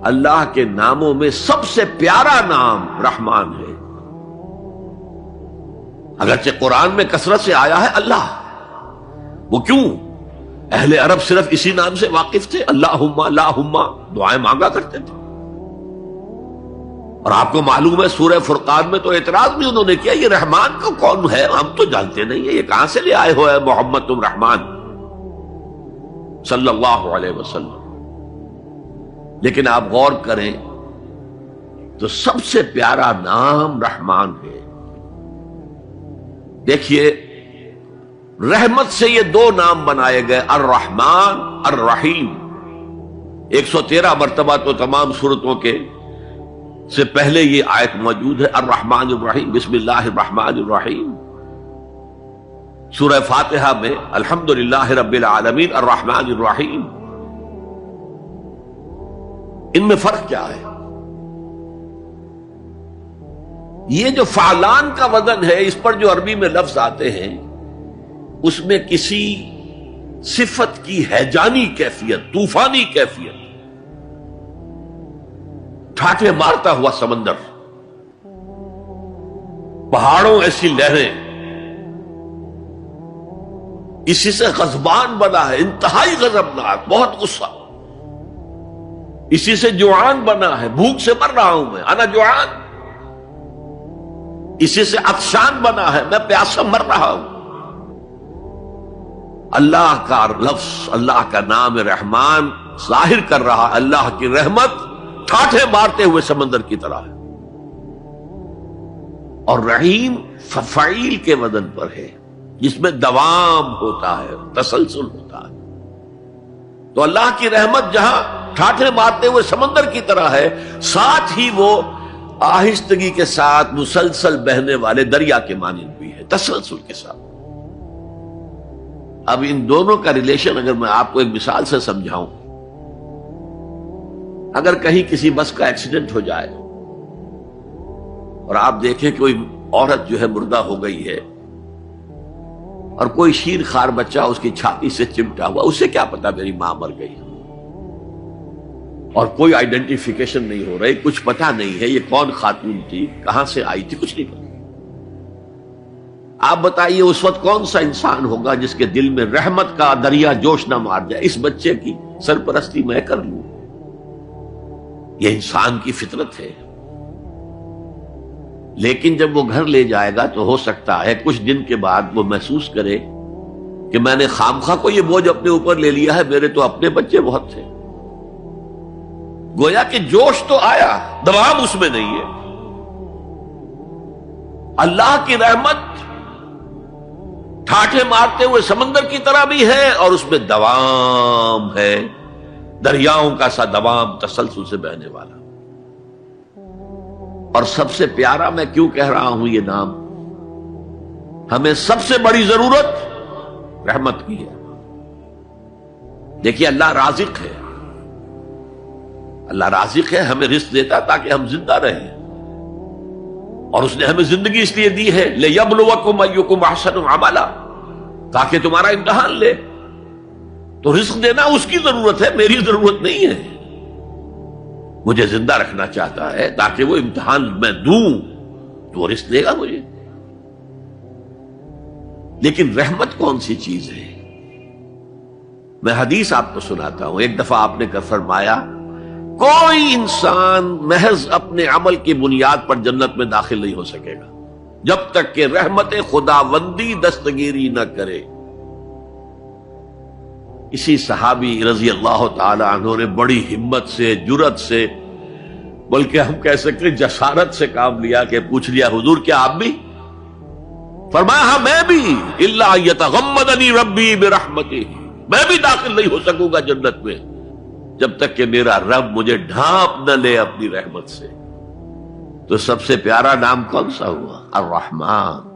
اللہ کے ناموں میں سب سے پیارا نام رحمان ہے. اگرچہ قرآن میں کثرت سے آیا ہے اللہ. وہ کیوں؟ اہل عرب صرف اسی نام سے واقف تھے. اللہم اللہم دعائیں مانگا کرتے تھے. اور آپ کو معلوم ہے سورہ فرقان میں تو اعتراض بھی انہوں نے کیا، یہ رحمان کو کون ہے؟ ہم تو جانتے نہیں ہیں، یہ کہاں سے لے آئے ہوئے محمد تم رحمان صلی اللہ علیہ وسلم. لیکن آپ غور کریں تو سب سے پیارا نام رحمان ہے. دیکھیے رحمت سے یہ دو نام بنائے گئے، الرحمن الرحیم. 113 مرتبہ تو تمام سورتوں کے سے پہلے یہ آیت موجود ہے، الرحمن الرحیم، بسم اللہ الرحمن الرحیم. سورہ فاتحہ میں الحمدللہ رب العالمین الرحمن الرحیم. ان میں فرق کیا ہے؟ یہ جو فعلان کا وزن ہے، اس پر جو عربی میں لفظ آتے ہیں، اس میں کسی صفت کی ہیجانی کیفیت، طوفانی کیفیت، ٹھاٹھے مارتا ہوا سمندر، پہاڑوں ایسی لہریں، اسی سے غضبان بنا ہے، انتہائی غضبناک، بہت غصہ. اسی سے جوعان بنا ہے، بھوک سے مر رہا ہوں میں، انا جوعان. اسی سے عطشان بنا ہے، میں پیاسا مر رہا ہوں. اللہ کا لفظ، اللہ کا نام رحمان ظاہر کر رہا اللہ کی رحمت ٹھاٹھے مارتے ہوئے سمندر کی طرح ہے. اور رحیم فعیل کے وزن پر ہے، جس میں دوام ہوتا ہے، تسلسل ہوتا ہے. تو اللہ کی رحمت جہاں ٹھاٹھے مارتے ہوئے سمندر کی طرح ہے، ساتھ ہی وہ آہستگی کے ساتھ مسلسل بہنے والے دریا کے مانند بھی ہے، تسلسل کے ساتھ. اب ان دونوں کا ریلیشن اگر میں آپ کو ایک مثال سے سمجھاؤں، اگر کہیں کسی بس کا ایکسیڈنٹ ہو جائے اور آپ دیکھیں کوئی عورت جو ہے مردہ ہو گئی ہے اور کوئی شیر خار بچہ اس کی چھاتی سے چمٹا ہوا، اسے کیا پتا میری ماں مر گئی، اور کوئی آئیڈینٹیفیکیشن نہیں ہو رہی، کچھ پتا نہیں ہے یہ کون خاتون تھی، کہاں سے آئی تھی، کچھ نہیں پتا. آپ بتائیے اس وقت کون سا انسان ہوگا جس کے دل میں رحمت کا دریا جوش نہ مار جائے، اس بچے کی سرپرستی میں کر لوں. یہ انسان کی فطرت ہے. لیکن جب وہ گھر لے جائے گا تو ہو سکتا ہے کچھ دن کے بعد وہ محسوس کرے کہ میں نے خامخواہ کو یہ بوجھ اپنے اوپر لے لیا ہے، میرے تو اپنے بچے بہت تھے. گویا کہ جوش تو آیا، دوام اس میں نہیں ہے. اللہ کی رحمت ٹھاٹھے مارتے ہوئے سمندر کی طرح بھی ہے، اور اس میں دوام ہے، دریاؤں کا سا دوام، تسلسل سے بہنے والا. اور سب سے پیارا میں کیوں کہہ رہا ہوں یہ نام؟ ہمیں سب سے بڑی ضرورت رحمت کی ہے. دیکھیے اللہ رازق ہے، اللہ رازق ہے، ہمیں رزق دیتا تاکہ ہم زندہ رہیں. اور اس نے ہمیں زندگی اس لیے دی ہے لِيَبْلُوَكُمْ أَيُّكُمْ أَحْسَنُ عَمَلًا، تاکہ تمہارا امتحان لے. تو رزق دینا اس کی ضرورت ہے، میری ضرورت نہیں ہے. مجھے زندہ رکھنا چاہتا ہے تاکہ وہ امتحان میں دوں تو وہ رزق دے گا مجھے. لیکن رحمت کون سی چیز ہے؟ میں حدیث آپ کو سناتا ہوں. ایک دفعہ آپ نے فرمایا کوئی انسان محض اپنے عمل کی بنیاد پر جنت میں داخل نہیں ہو سکے گا جب تک کہ رحمت خداوندی دستگیری نہ کرے. اسی صحابی رضی اللہ تعالی عنہ نے بڑی ہمت سے، جرأت سے، بلکہ ہم کہہ سکتے جسارت سے کام لیا کہ پوچھ لیا حضور کیا آپ بھی؟ فرمایا ہاں میں بھی، الا یتغمدنی ربی برحمتہ، میں بھی داخل نہیں ہو سکوں گا جنت میں جب تک کہ میرا رب مجھے ڈھانپ نہ لے اپنی رحمت سے. تو سب سے پیارا نام کون سا ہوا؟ الرحمن.